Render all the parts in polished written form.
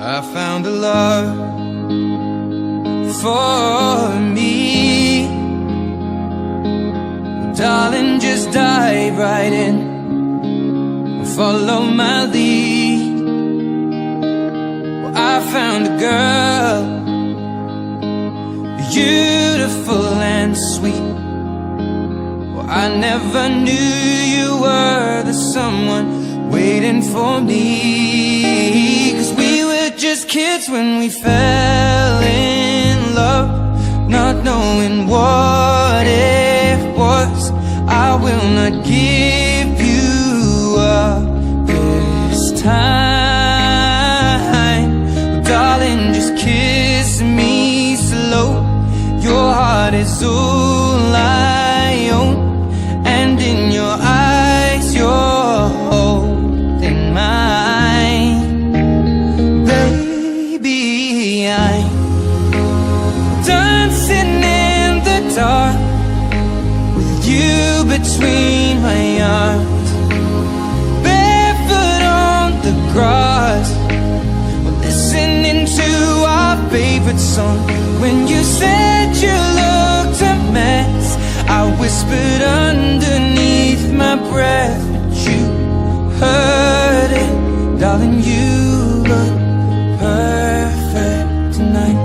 I found a love for me. Well, darling, just dive right in and follow my lead. Well, I found a girl, beautiful and sweet. Well, I never knew you were the someone waiting for me. 'Cause we were just kids when we fell in love, not knowing what it was. I will not give you up this time. Darling, just kiss me slow. Your heart is all I own, and in your eyes you're holding mine. Baby, I'm dancing in the dark with you between my arms, barefoot on the grass. We're listening to our favorite song. When you said you looked a mess, I whispered underneath my breath, but you heard it. Darling, you look perfect tonight.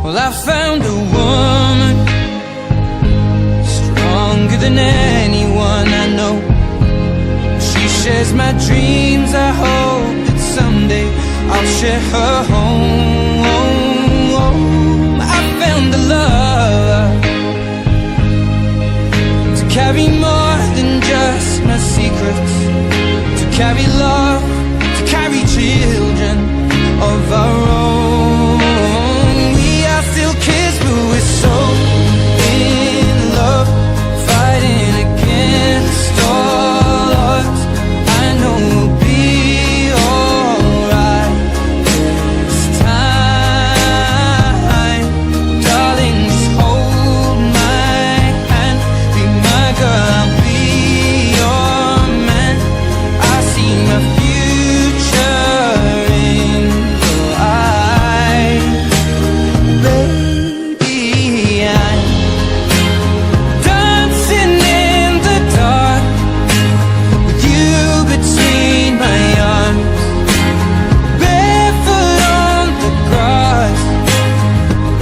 Well, I found a woman stronger than anyone I know. She shares my dreams. I hope that someday I'll share her home. I found a love to carry more than just my secrets, to carry love, to carry children of our own. We are still kids, but we're so in love, fighting against all odds. I know we'll be alright this time. Darling, just hold my hand, be my girl, I'll be your man. I see my future in your eyes. Baby, I'm dancing in the dark with you between my arms, barefoot on the grass,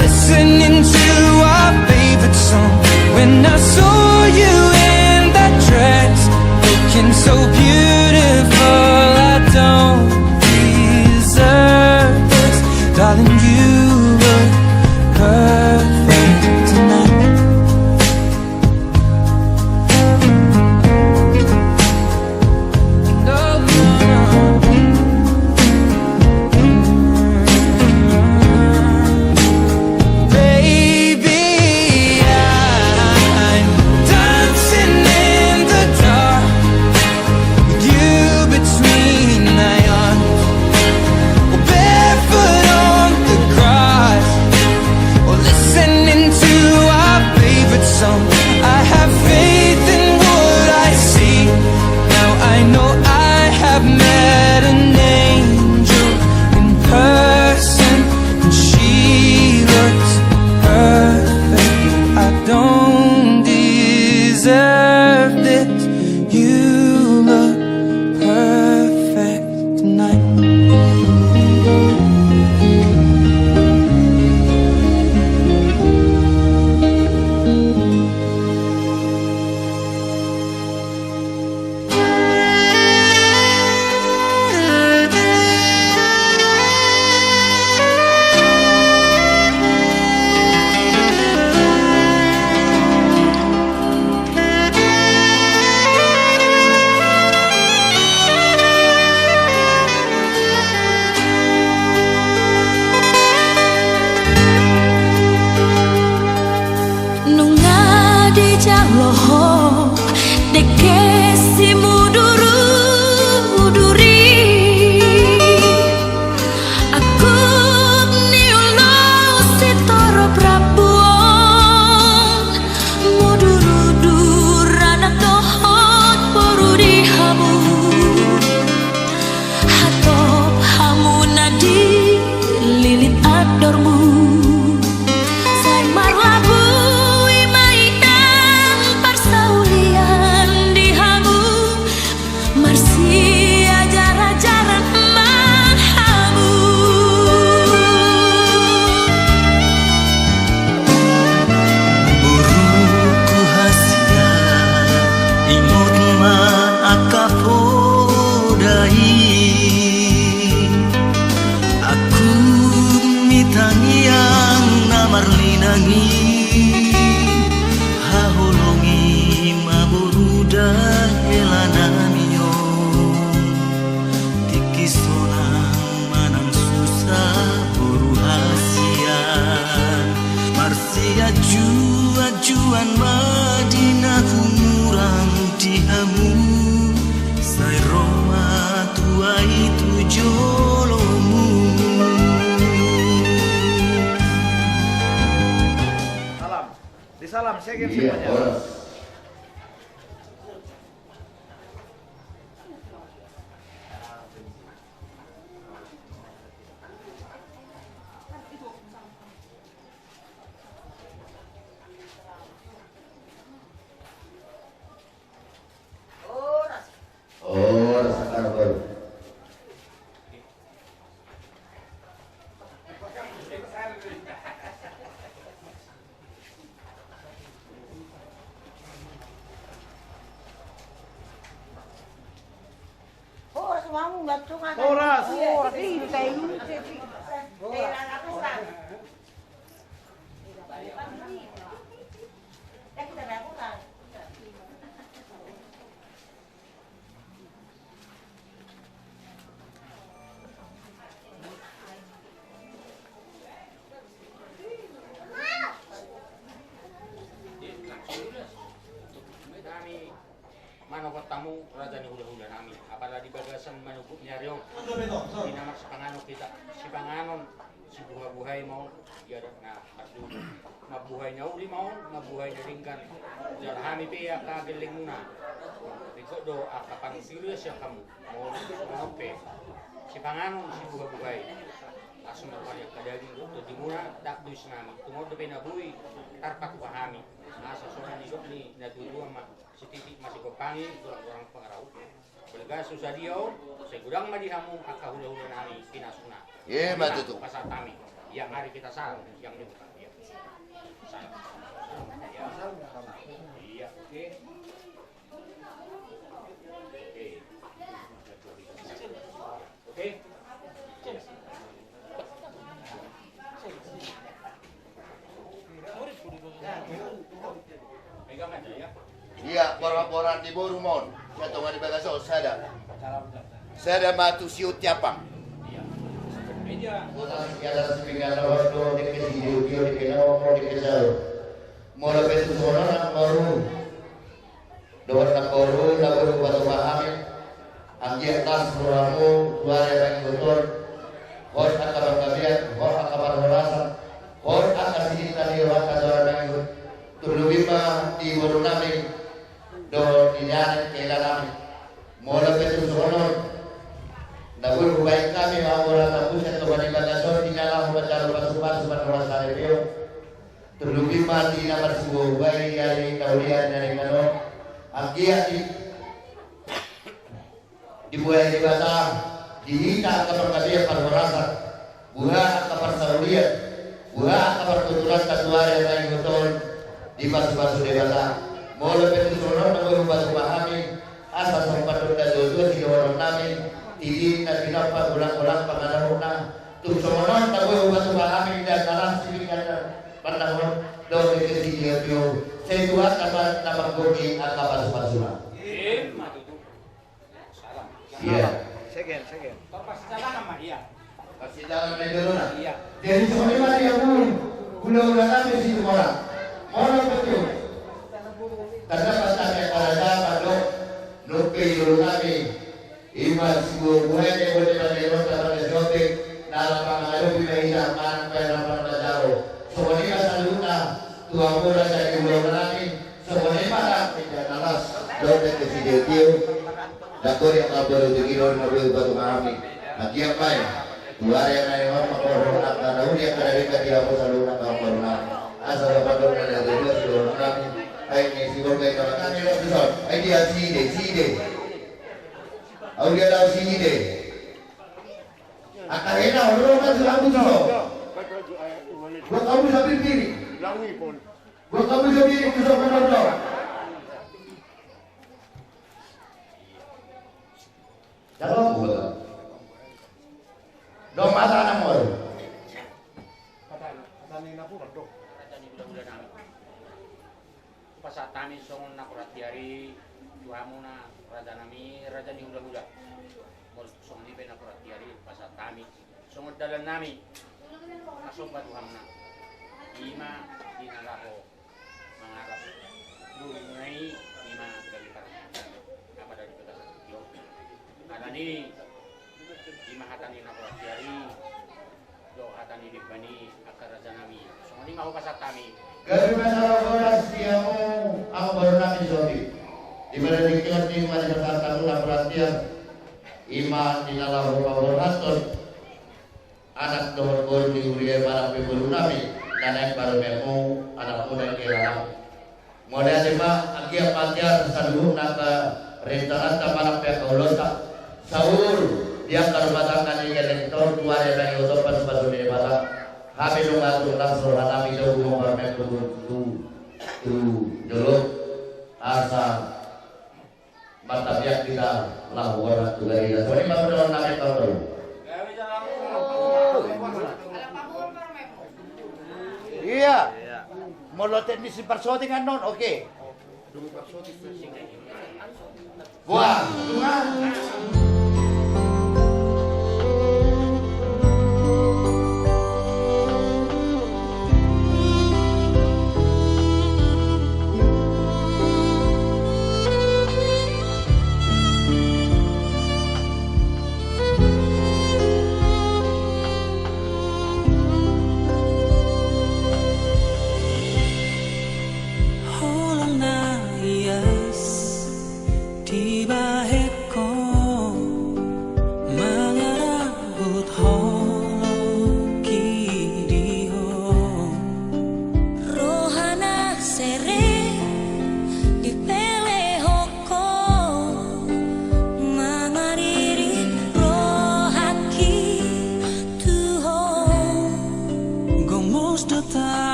listening to our favorite song. When I saw you in that dress, looking so beautiful, I don't deserve this. Darling, you look perfect tonight. No, no, no. Baby, I'm dancing in the dark with akapodai aku mitangiang namarlinangi haholongi maburuda elanamio tikisonang manang susah buruhasian marsia juan Madinah murang dihamu sai Roma tua itu jolomu. Salam, disalam segem semuanya. Horas. Manukot tamu raja ni hula-hula nami apalagi bagasan manukut nyariong di nama sipanganon kita sipanganon si buhay mau ya na asu mabuhay nya uli mau mabuhay nya ringkan jar hami pe akageling na biko do akapang serius ya kamu mau pe sipanganon si buhay asu mabuhay kadaging do dimuna dak dus nami tungod do penabui tarpak pahami asa soran hidup ni natutua ma si titik masih kopangi orang pengarau belega susah dia saya gudang mah dihamu akah hula-hula nami pinasuna ye matu tu pasal kami yang hari kita salam yang ini bukan ya salam iya oke oke megang aja ya. iya pora-pora di borumon ya tonga di bagaso sada matu siut tiapang Meja. Orang tiada sepinggan rodo di kesidio di kenao di kesal mola besu sono baru dua baru batu pahami ambil tas suramu suara yang kotor hor akabar kabiat hor akabar horasan hor akar sini tadi orang kasaran yang turubima di borunami do di jalan kelanami mola besu sono Nabur baik kami orang kampus atau bani bagason tinggallah membaca pasukan orang sarepeo terlebih mati nomor sebuah bayi dari kaulian dari kano agia dibuai di batang diminta kabar kabiya parwarasan buah kabar sarulian buah kabar keturunan kasuara yang lain betul di pasu-pasu di batang mau lebih tusunon nabur basu pahami asal sempat dan dosa di orang nami Tidi na pinapa ulang-ulang panganahuna tumsonon tagoy ubat ubahami dan narang silingan panahon daw ito si Diyo sa ituat naman namanggogi at napasupasula Salam. iya Segen. Pas jalan sama iya. pasti dalam dulu na Iya. jadi semuanya dia pun ulang-ulang kami si orang orang betul karena pasal yang ada pada nuke dulu kami iman sebuah buhay ni boleh menerima dalam shopping dalam pangaruh pindah man dalam pangaruh. Semuanya saluna tuang mula jadi bulan lagi. Semuanya mana pindah nalas doa ke video dakor yang baru dikirim mobil batu kami. Lagi apa ya? Dua yang lain orang makhluk akan tahu dia kerana dia aku saluna kau pernah asal dapat doa dari dua seluruh kami. Ini si boleh kalau kami lo besar. Ini dia sini. Aulia daw sini deh. Akahena orang kan selalu tu. Buat kamu sambil kiri. Buat kamu sambil kiri tu sama orang. Jawab betul. Dong mata anak mol. Kata ni na po dok. Raja ni bulan nami. Pasat kami songon na kuratiari tuamu na raja nami raja ni hula-hula. Mol songon ni na kuratiari pasat kami songon dalan nami. Kasobat tuam na. Ima dinalaho mangarap lungai ima dari parang apa dari kota yo. Ada ni ima hatani na kuratiari. Do hatani di bani akar raja nami. Songon ni mau pasat kami. Dari masalah bodas diamu aku baru nabi Zobi. Di mana dikira di mana kata kamu perhatian iman di dalam rumah boraton anak nomor gol di uria para pemburu nabi dan yang baru memu anak muda kira modal lima agia pajar saduh naka rencangan para pihak ulota Saul dia karubatakan di elektor dua dari utopan sepatu di batang kami mengatur langsung nabi itu umur tu jeluk asa mata pihak kita lawan tu dari itu ini baru dalam nabi tahu. Iya. Molotet ni si Parsoting anon, oke. Buang, tungan.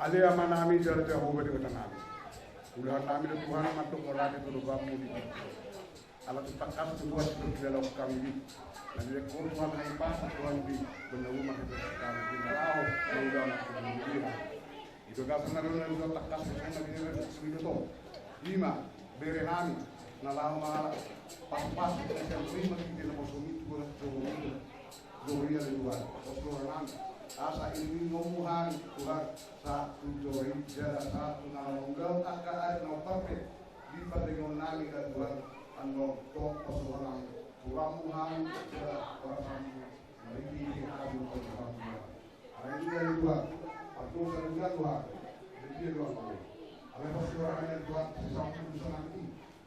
Ale amanami jar Jehovah di nami. Ulah nami de Tuhan matuk ngolani tu kamu di. Ala tu takas tu Tuhan tu dalam kami di. Dan dia kau Tuhan hai pas Tuhan di benawu mah itu kami di lau udah nak di. Itu kan sebenarnya udah takas tu nami di sini tu. Lima bere nami nalau mah pas yang prima kita nak masuk itu boleh tu. Gloria di Tuhan. Gloria nami. Asa ini ngomuhan Tuhan satu jori jara satu nalonggal kakak no perfect di perdengon nami dan Tuhan anu tok pasuran turamuhan jara orang memiliki kamu Tuhan hari ini dari Tuhan aku serukan Tuhan jadi Tuhan ada pasuran yang Tuhan sampai bisa nanti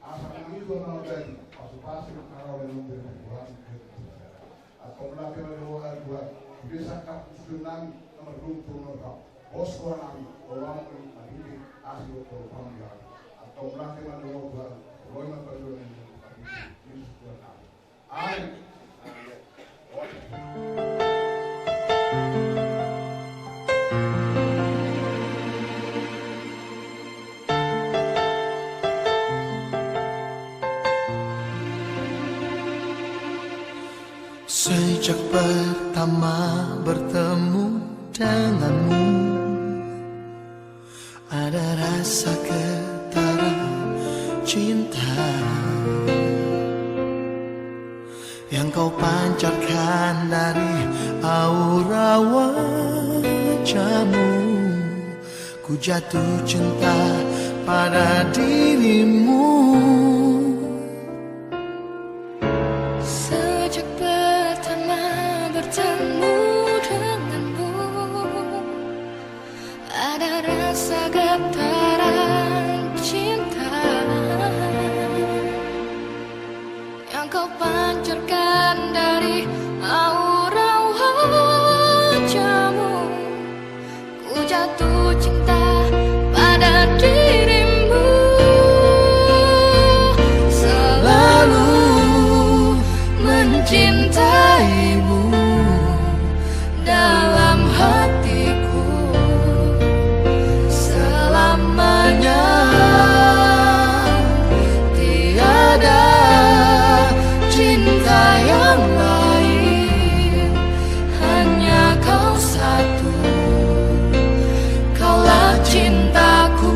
asa kami Tuhan mau jadi pasukan kalau belum Tuhan atau melakukan doa Tuhan bisa sunan nomor 20 nomor bos orang orang ini asli orang ya atau melakukan doa Tuhan berdoa Yesus Tuhan amin. Sejak pertama bertemu denganmu, ada rasa ketara cinta yang kau pancarkan dari aura wajahmu. Ku jatuh cinta pada dirimu. Sejak pertama bertemu denganmu, ada rasa getaran cinta yang kau pancarkan dari aura wajahmu. Ku jatuh cinta pada dirimu. Selalu mencintaimu dalam hatiku selamanya. Tiada cinta yang lain, hanya kau satu, kaulah cintaku.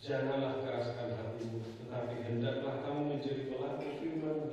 Janganlah keraskan hatimu, tetapi hendaklah kamu menjadi pelaku firman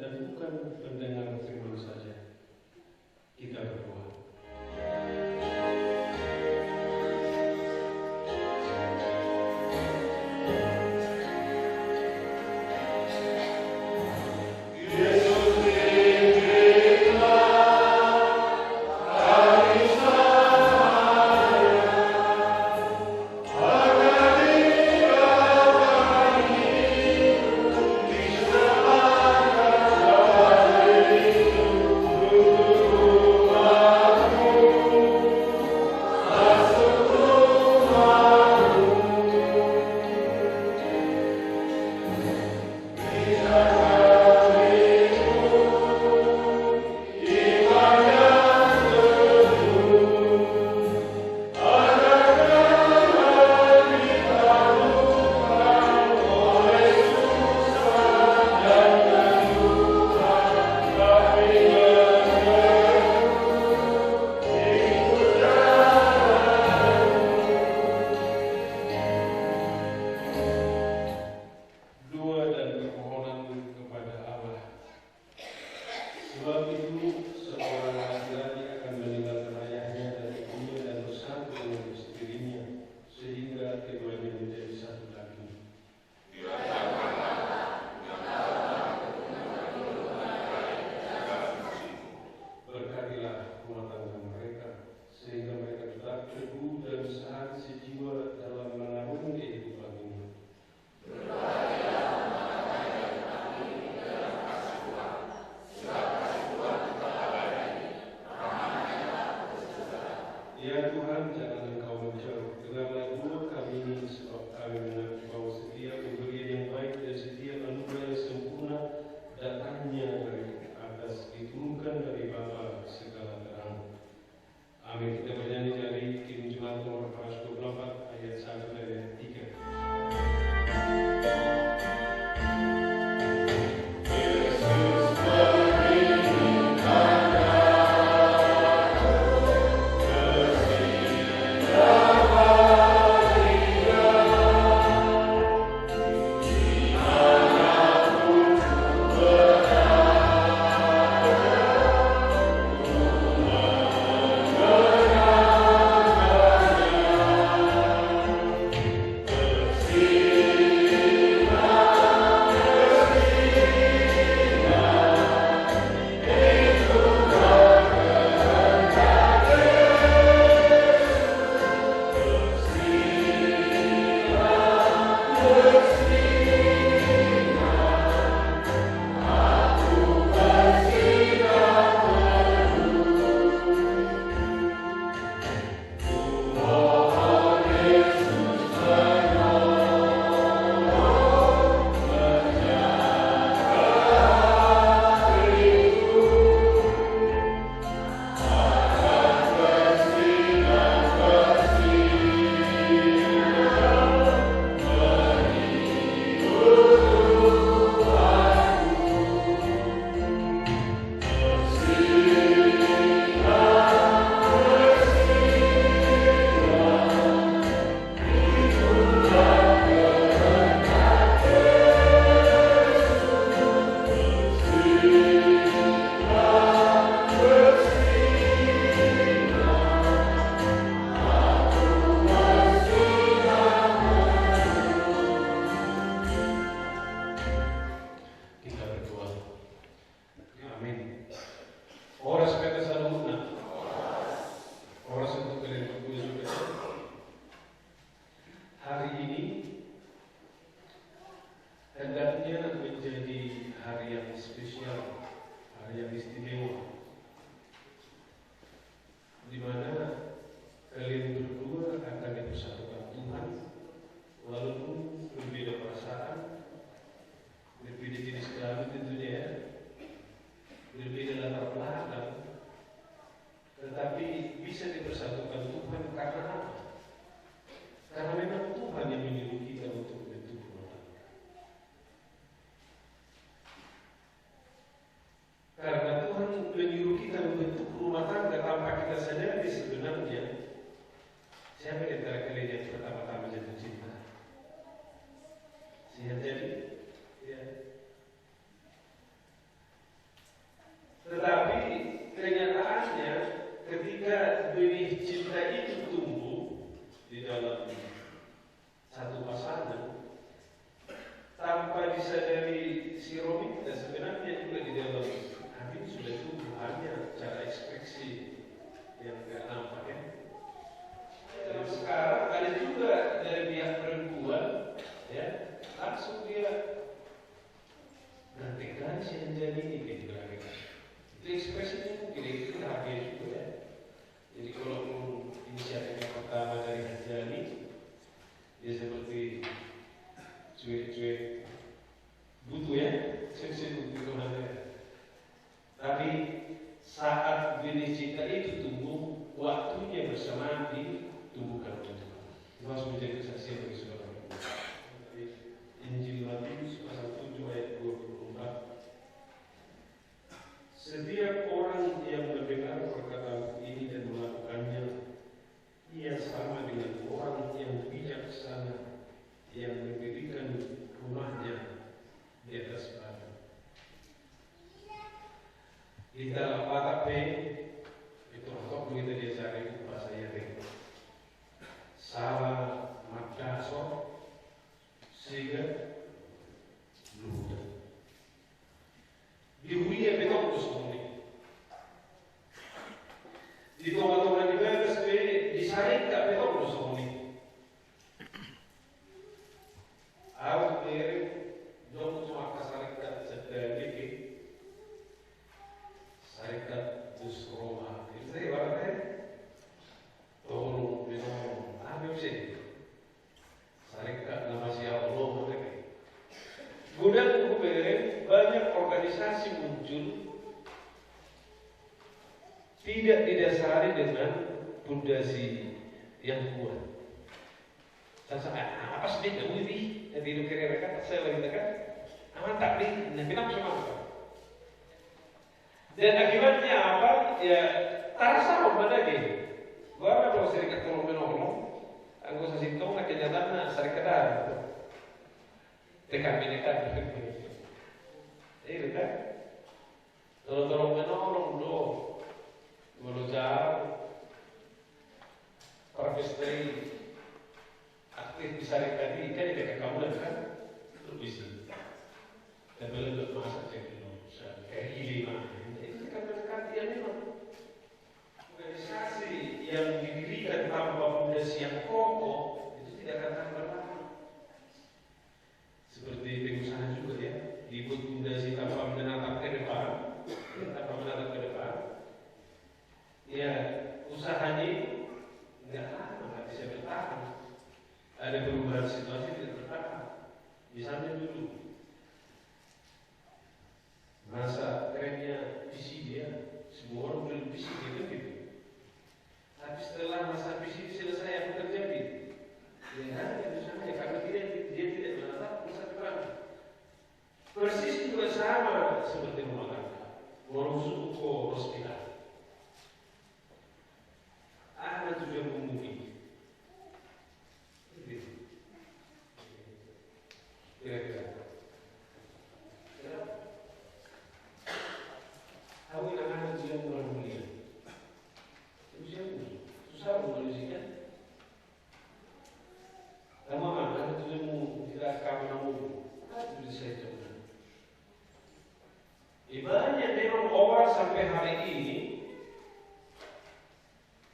jatuh cinta. Sihat jadi, ya. Tetapi kenyataannya ketika benih cinta itu tumbuh di dalam satu pasangan, tanpa disadari si Romita sebenarnya juga di dalam hati sudah tumbuh, hanya cara ekspresi yang nggak nampak ya. Dan sekarang ada juga dari pihak perempuan, ya, langsung dia gantikan si Anjani ini gitu kan. Itu ekspresinya mungkin itu hargai juga ya. Jadi kalau inisiatif yang pertama dari Anjani, dia seperti cuek-cuek butuh ya, cuek-cuek butuh ya. Tapi saat benih cinta itu tumbuh, waktunya bersamaan ditumbuhkan oleh Tuhan. Itu harus menjadi kesaksian bagi saudara. Injil Matius pasal 7 ayat 24. Setiap orang yang mendengar perkataan ini dan melakukannya, ia sama dengan orang yang bijaksana yang mendirikan rumahnya di atas batu. Di dalam Batak P itu untuk begitu dia cari itu bahasa Yare. Salah makaso sehingga luda. Di Huya betul terus muli. Di tengah-tengah di Vegas P disaring tak betul terus muli. Aku kirim dong cuma kasarikat sedikit. Sarikat dus Roma. Itu saya ibaratnya tolong menolong. Apa sih? Sarikat nama siapa Allah mereka. Kemudian banyak organisasi muncul tidak didasari dengan fondasi yang kuat. Saya apa sih dia ini? Jadi itu kira-kira saya lagi dekat. Aman tak nih? Nah, bilang semua. Dan akibatnya apa? Ya, terasa mana lagi? Gua kalau serikat tolong-menolong, anggota sintong nak kenyataannya serikat ada. Tekan menekan. Kan? Tolong-menolong dulu. Melujar, parpestri, aktif di serikat ini kan dekat kamu kan? Lebih sih. Dan belum masa cek dulu. Kayak hilima. Organisasi yang didirikan tanpa fondasi yang kokoh itu tidak akan tahan berlama. Seperti pengusaha juga ya, dibuat fondasi tanpa menatap ke depan, ya usahanya nggak lama, nggak bisa bertahan. Ada perubahan situasi tidak bertahan. Misalnya dulu masa kerennya PC dia, semua orang beli PC gitu gitu. Tapi setelah masa PC selesai apa terjadi? Ya, itu sama ya karena dia tidak menatap masa depan. Persis juga sama seperti rumah tangga. Orang suku hospital. Ada tujuan umum. Kira-kira. Aku nak ada tujuan bulan mulia. Tujuan susah menulisnya. Lama ada tujuanmu tidak kamu namu. Tulis saya coba. Ibaratnya memang orang sampai hari ini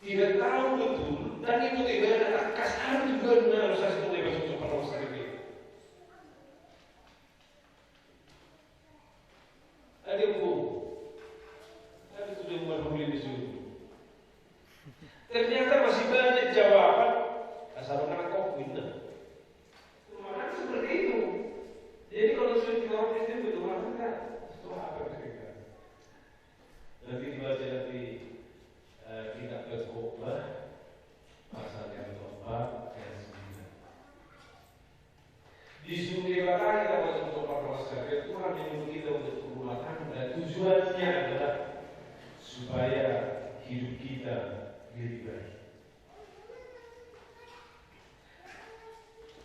tidak tahu betul dan itu ibarat kasar juga harus saya mulai masuk ke rumah sakit. Ada hukum. Ada sudah memenuhi di sini. Ternyata masih banyak jawaban. Asal orang kau pindah. Mana seperti itu. Jadi kalau sudah kita orang itu betul mana itu apa mereka? Nanti dibaca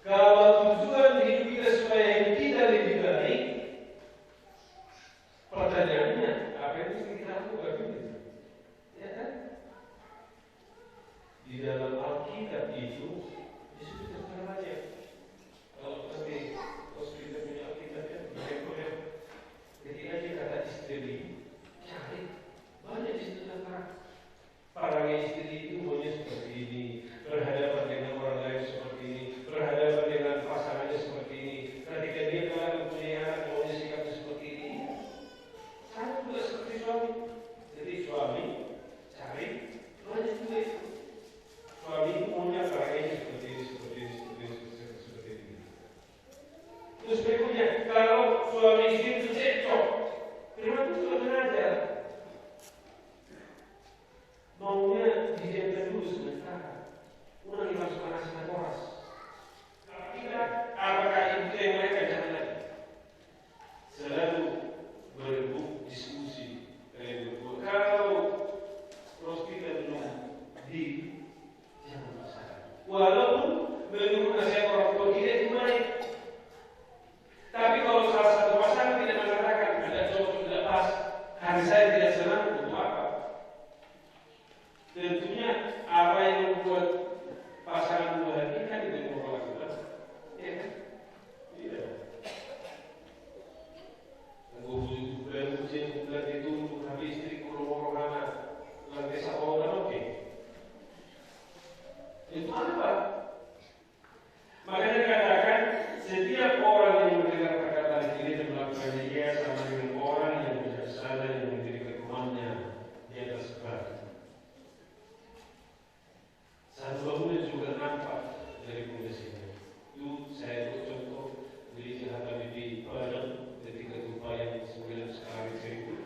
Kalau tujuan hidup kita supaya hidup kita lebih baik, pertanyaannya apa yang mesti kita lakukan? Ya kan? Di dalam Alkitab itu disebut banyak. Kalau nanti kita punya Alkitab ya, ketika dia kata istri, cari banyak di situ tentang para istri itu maunya seperti ini, berhadapan dengan orang lain seperti ini, berhadapan dengan pasangannya seperti ini. Ketika dia telah mempunyai anak, maunya sikapnya seperti ini. Sama juga seperti suami. Jadi suami cari banyak juga itu. Suami maunya caranya seperti ini, seperti ini, seperti ini. Terus berikutnya, kalau suami istri itu cekcok, firman itu sudah belajar. Maunya didiamkan dulu sebentar. Ulangi masuk nasihat koras. Kalau tidak, apakah itu yang mereka jangan lagi? Selalu berebut diskusi. Kalau kita belum di jangan masalah. Walaupun menurut nasihat orang tua kita itu baik. Tapi kalau salah satu pasangan tidak mengatakan ada cocok tidak pas, hati saya tidak senang, untuk apa? Tentunya apa yang membuat pasangan bahagia kan itu yang mau lakukan, ya kan? Iya. Bulan itu habis istri kurung anak lantai satu kan oke. Itu apa? Makanya katakan setiap orang yang mendengar perkataan ini dan melakukannya ia sama dengan orang yang bijaksana yang mendirikan rumahnya di atas batu. Satu bangunan juga nampak dari kondisinya. Itu saya buat contoh beli jahat di Padang ketika gempa yang 9 skala Richter itu.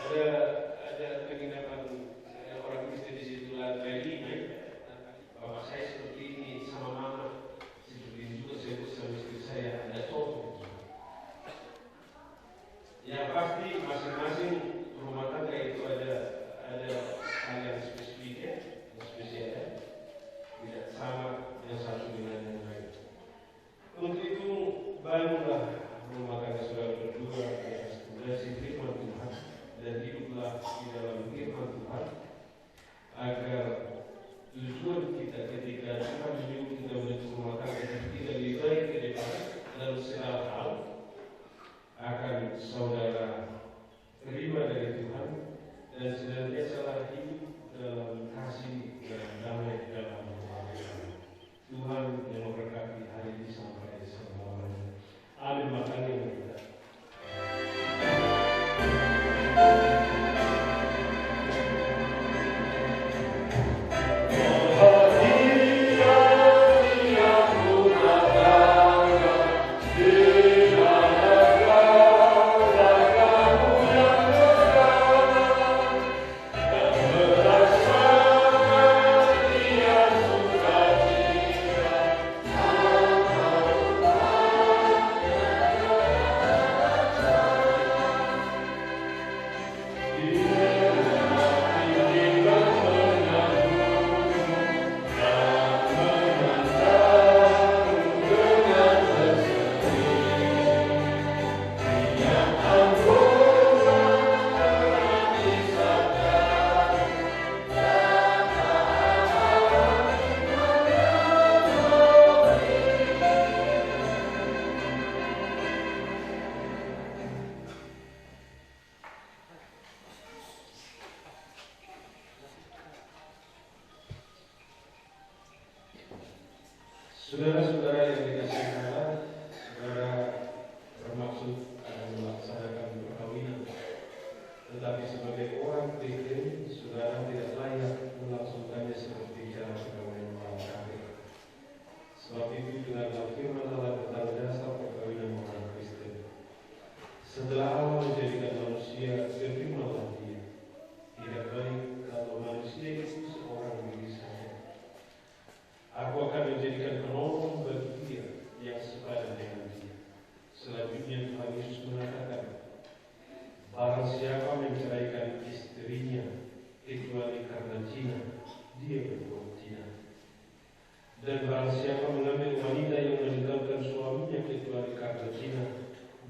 Ada penginapan orang Kristen di situ lantai 5. Bapak saya seperti ini sama mama seperti ini juga saya buat sama istri saya ada contoh. Ya pasti masing-masing rumah tangga itu ada hal yang spesifik ya. Spesial, tidak sama yang satu dengan yang lain. Untuk itu bangunlah rumah tangga saudara berdua di atas fondasi firman Tuhan dan hiduplah di dalam firman Tuhan agar tujuan kita ketika Tuhan menyuruh kita membentuk rumah tangga kita lebih baik ke depan dalam segala hal akan saudara terima dari Tuhan dan senantiasa hidup dalam kasih dan damai dalam Tuhan yang memberkati hari ini sampai selama-lamanya. Amin. Makanya kita. Saudara-saudara yang dikasihi Allah, saudara bermaksud akan melaksanakan perkawinan, tetapi sebagai orang Kristen, saudara tidak layak melangsungkannya seperti cara perkawinan orang kafir. Sebab itu dengan firman Allah tentang dasar perkawinan orang Kristen. Setelah Allah menjadikan manusia, berfirmanlah Dia, tidak baik kalau manusia itu seorang diri saja. Aku akan menjadikan penolong bagi dia yang sepadan dengan dia. Selanjutnya Tuhan Yesus mengatakan, barang siapa menceraikan istrinya kecuali Dan barang siapa mengambil wanita yang meninggalkan suaminya kecuali karena zina,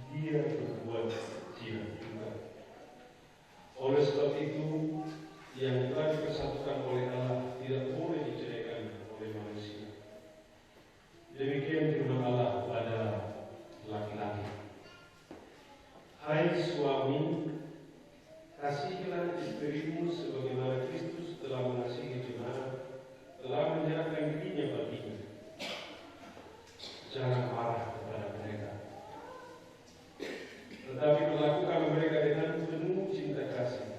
dia berbuat zina juga. Oleh sebab itu, yang telah dipersatukan oleh Allah tidak boleh diceraikan oleh manusia. Demikian firman Allah kepada laki-laki. Hai suami, kasihilah istrimu sebagaimana Kristus telah mengasihi jemaat, telah menyerahkan dirinya baginya. Jangan marah kepada mereka, tetapi perlakukan mereka dengan penuh cinta kasih.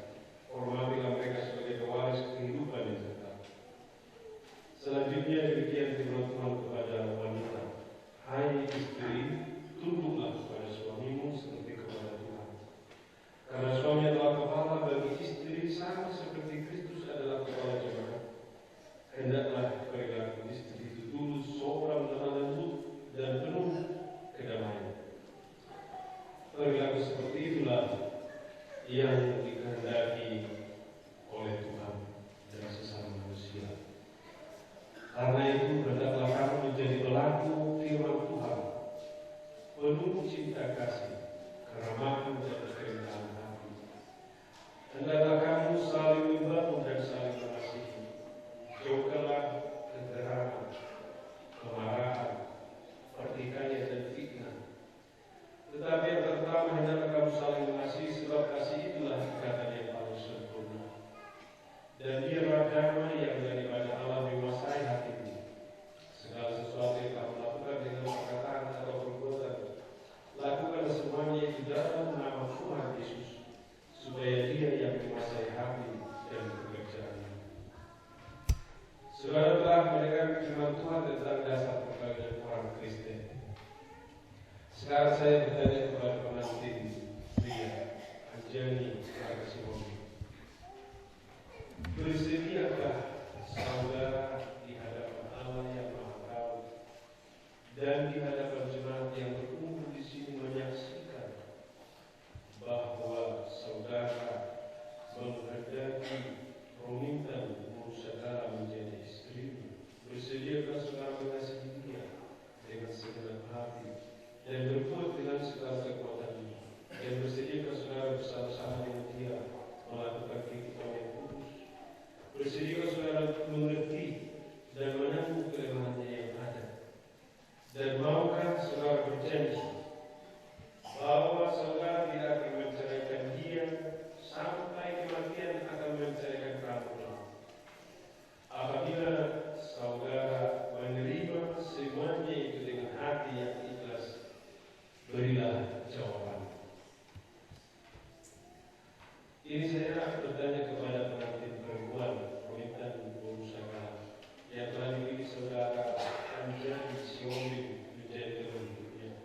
Hormatilah mereka sebagai pewaris kehidupan yang kekal. Selanjutnya demikian firman Tuhan kepada wanita. Hai istri, tunduklah kepada suamimu seperti kepada Tuhan. Karena suami adalah kepala bagi istri sama seperti Kristus adalah kepala jemaat. Hendaklah perilaku istri itu tulus, sopan, lemah lembut, dan penuh kedamaian. Perilaku seperti itulah yang dikehendaki oleh Tuhan dan sesama manusia. Karena itu hendaklah kamu menjadi pelaku firman Tuhan, penuh cinta kasih, keramahan dan kerendahan hati. Hendaklah kamu saling membantu dan saling mengasihi. Jauhkanlah kegeraman, kemarahan, pertikaian dan fitnah. Tetapi yang pertama hendaklah kamu saling mengasihi, sebab kasih itulah ikatan yang paling sempurna. Dan biarlah damai yang daripada Allah menguasai hatimu. Segala sesuatu yang kamu lakukan dengan perkataan atau perbuatan, lakukan semuanya itu dalam nama Tuhan Yesus, supaya Dia yang menguasai hati dan pekerjaanmu. Saudara telah mendengar firman Tuhan tentang dasar perkawinan orang Kristen. Sekarang saya bertanya kepada pengantin pria, Anjani Pragasimomi. Bersediakah saudara di hadapan Allah yang Maha Tahu dan di hadapan jemaat yang berkumpul di sini menyaksikan bahwa saudara menghendaki Romintan berusaha menjadi istrimu? Bersediakah saudara mengasihi dia dengan segenap hati dan berbuat dengan segala kekuatanmu? Dan bersediakah saudara bersama-sama dengan dia melakukan kehidupan yang kudus? Bersediakah saudara mengerti dan menanggung kelemahannya yang ada? Dan maukah saudara berjanji bahwa saudara tidak akan menceraikan dia sampai kematian akan menceraikan kamu? Apabila saudara menerima semuanya itu dengan hati yang ikhlas, berilah jawaban. Ini saya bertanya kepada pengantin perempuan Romintan berusaha yang telah dipilih saudara Anjani Siomi menjadi teman hidupnya.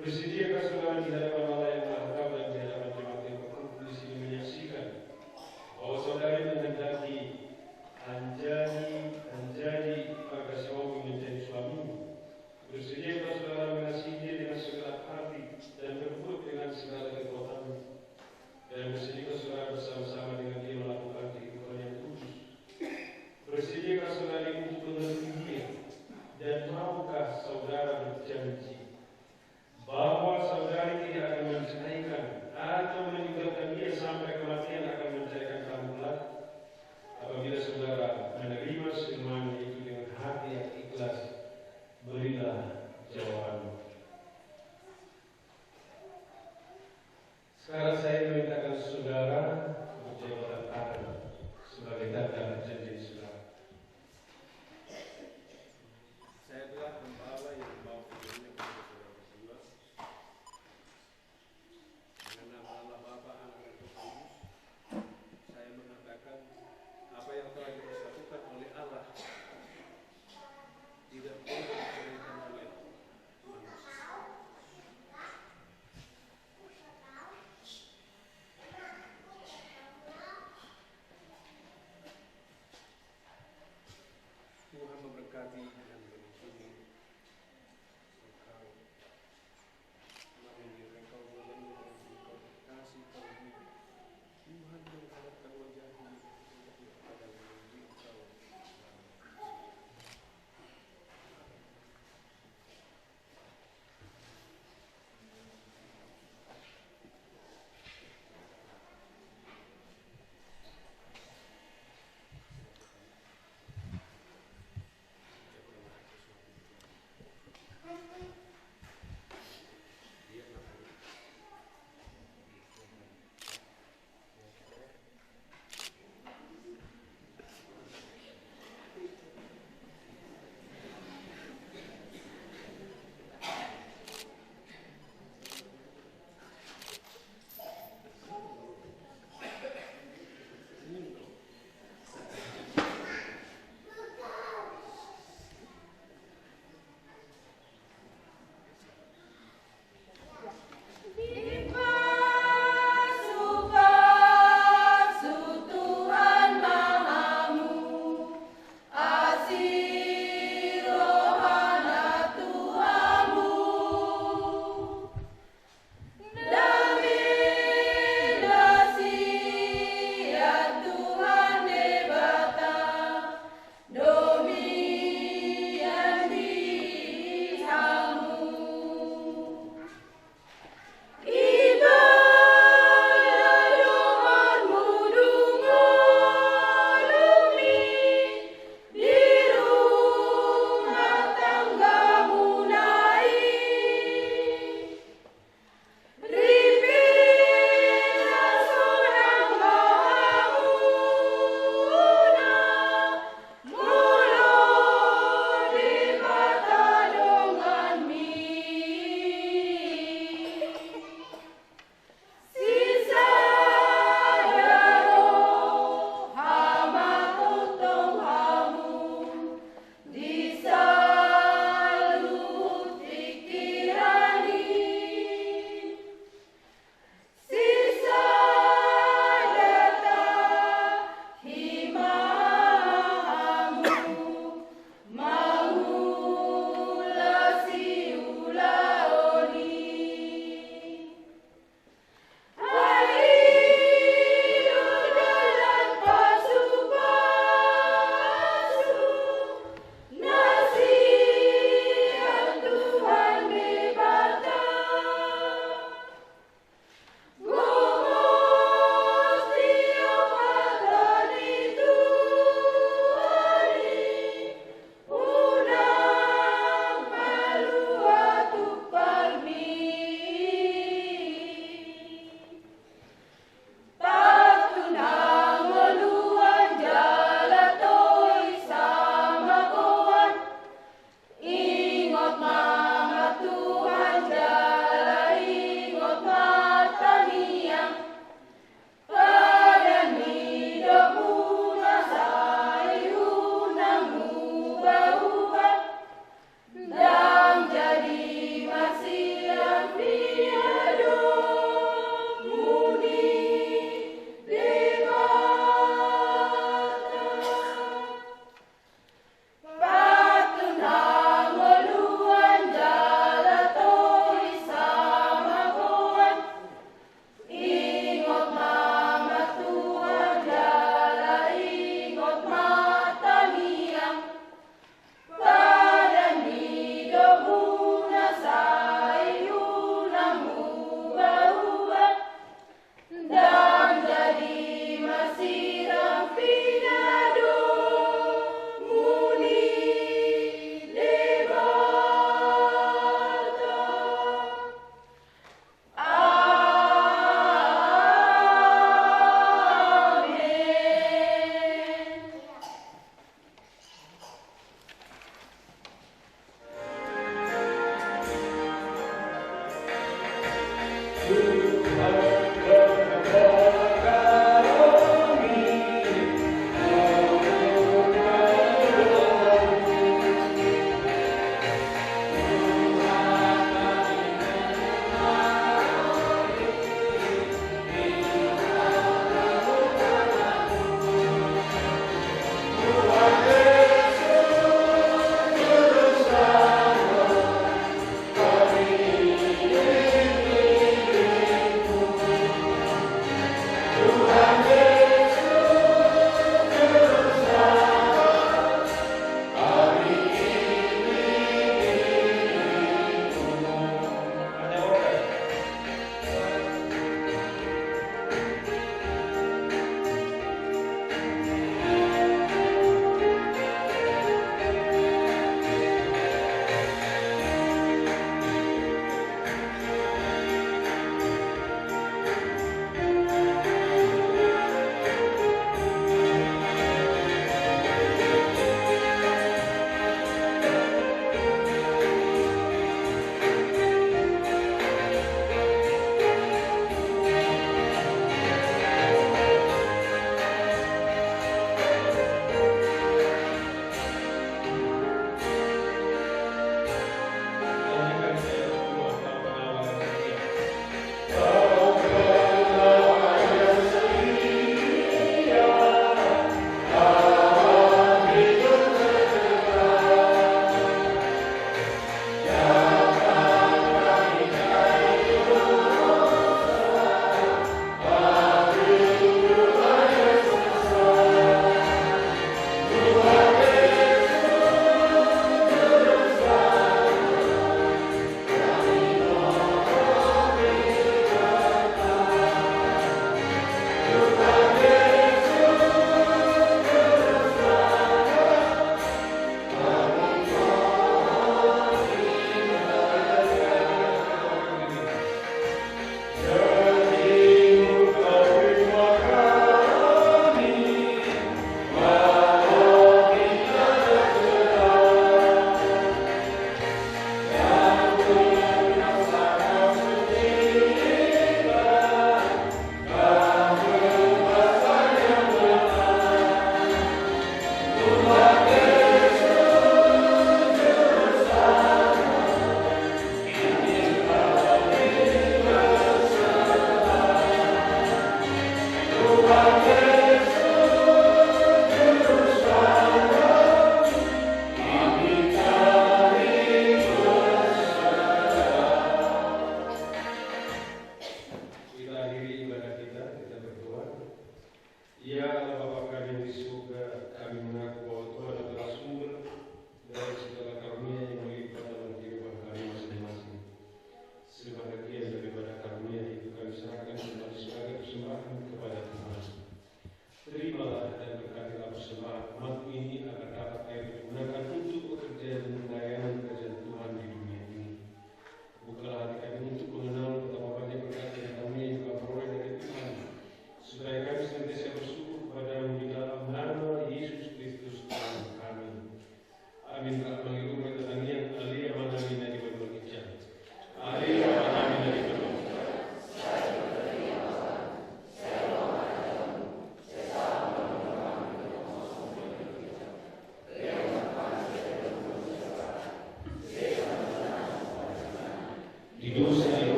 Bersediakah saudara di hadapan Allah yang Maha Tahu dan di hadapan jemaat yang berkumpul di sini menyaksikan bahwa saudari menghendaki Anjani Pragasimomi menjadi suamimu? Bersediakah saudara mengasihi dia dengan segala hati dan berbuat dengan segala kekuatanmu? Dan bersediakah saudara bersama-sama dengan dia melakukan kehidupan yang kudus? Bersediakah saudara untuk mengerti dia? Dan maukah saudara berjanji bahwa saudari tidak akan menceraikan atau meninggalkan dia sampai kematian akan menceraikan kamu kelak? Apabila saudara menerima semuanya itu dengan hati yang ikhlas, berilah jawabanmu. Sekarang saya memintakan saudara berjabat tangan sebagai tanda perjanjian saudara. Saya telah membawa yang membawa videonya kepada saudara berdua. Dengan nama Allah Bapa, Anak dan Roh Kudus, saya mengatakan apa yang telah dipersatukan oleh Allah tidak boleh diceraikan oleh manusia. Tuhan memberkati dan melindungi engkau, melindungi engkau, melindungi engkau, kasih kamu. Tuhan mengharapkan wajahnya untuk kepada melindungi engkau.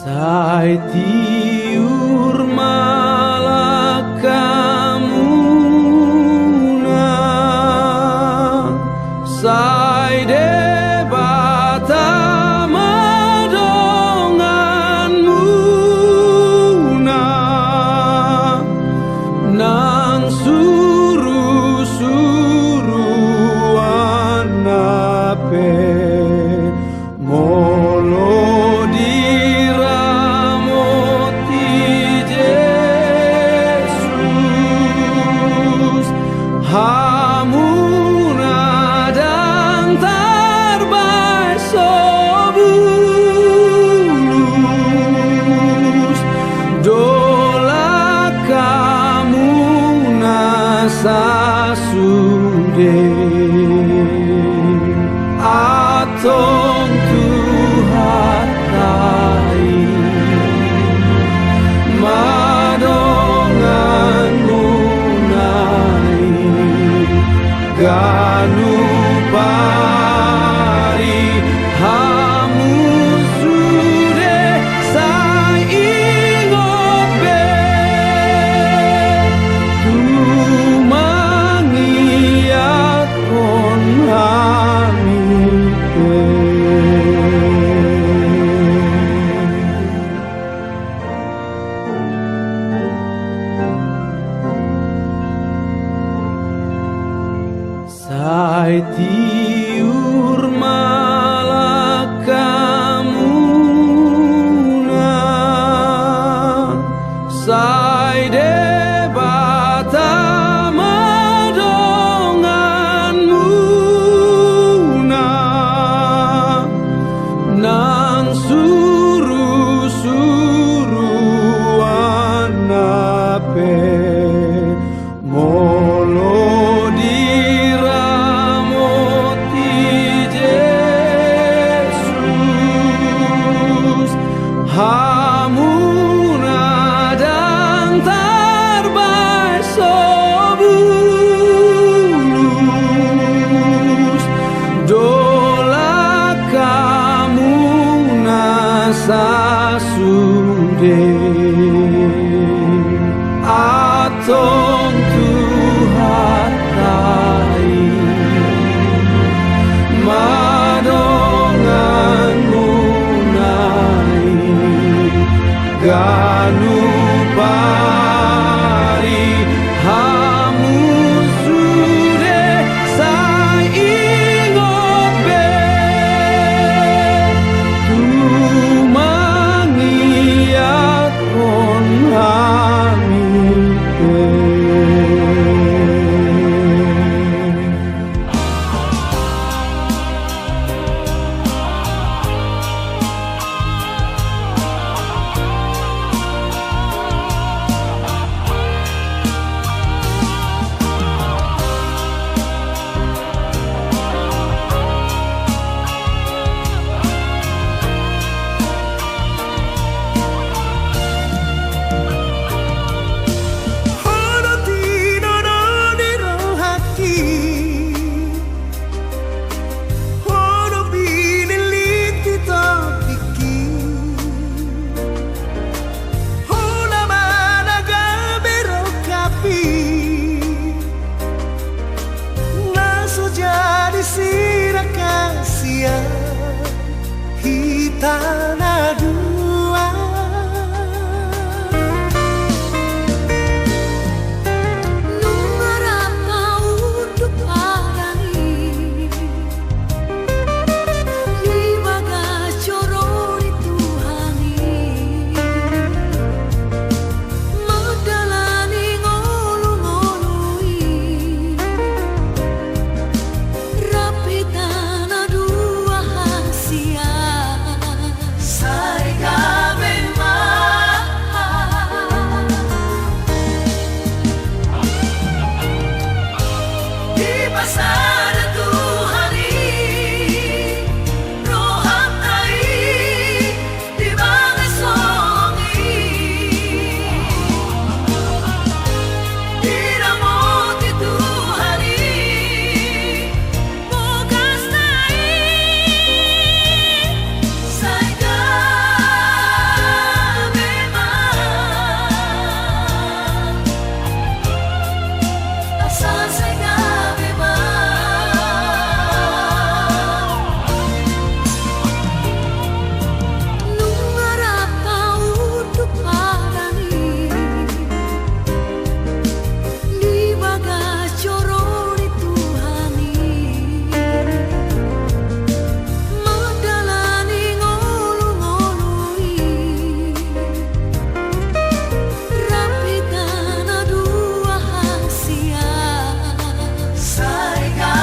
Sai tiur malakamuna, sai debata madonganmuna, nang suru-suruan nape molo Hamuna dan terbaik sobulus, dola kamuna sasude atong tuhatai Ganu pari hamu sude sai ingope tu mangiat kon hamipe. Sai tiur malakamuna, sai debata madonganmuna, nang suru-suruan nape molo Hamuna dan terbaik sobulus, dola kamuna sasude atong tuhatai Ganu pari hamu sude sai ingope tu mangiat kon hamipe. tanah dua. Numarapa untuk parani di bagas corori Tuhani medalani ngolu-ngolui rapi tanah dua hasia Sarika di pasar Tuhani roham tai di bagas songi di ramoti Tuhani bogas tai Sarika asal saya Numarapa untuk parani di bagas corori Tuhani medalani ngolu-ngolui rapi tanah dua hasia Sarika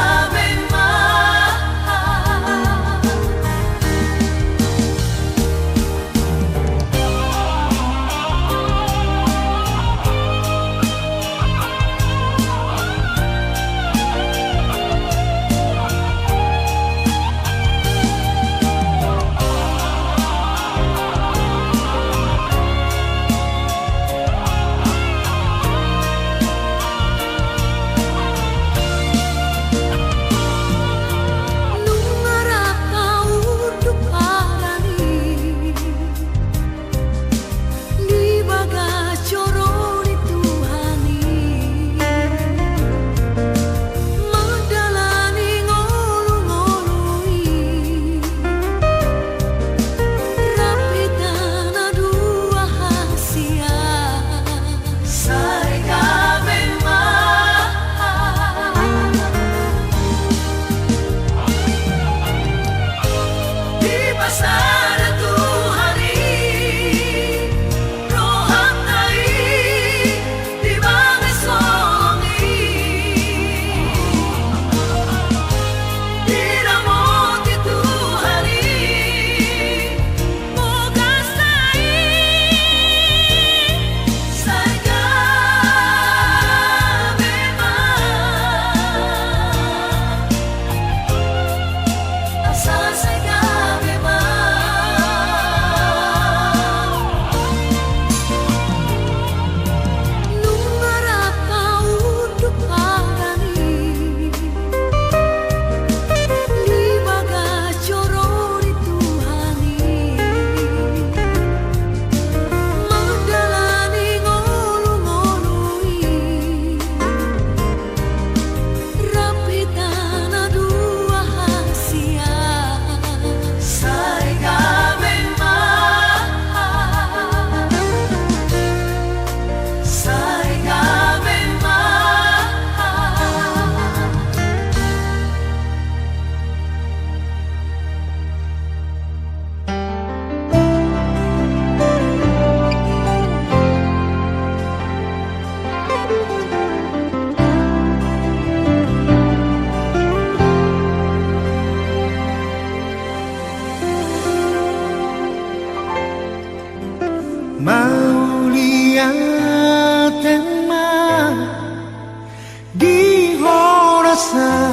Numarapa untuk parani di bagas corori Tuhani medalani ngolu-ngolui rapi tanah dua hasia Sarika di pasar Tuhani roham tai di bagas songi di ramoti Tuhani bogas tai Sarika asal saya Numarapa untuk parani di bagas corori Tuhani medalani ngolu-ngolui rapi tanah dua hasia Sarika Sarika Mau lihat tema di horasa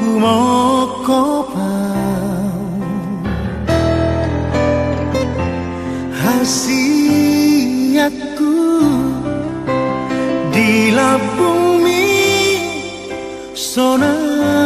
humoko hasiatku di labumi sona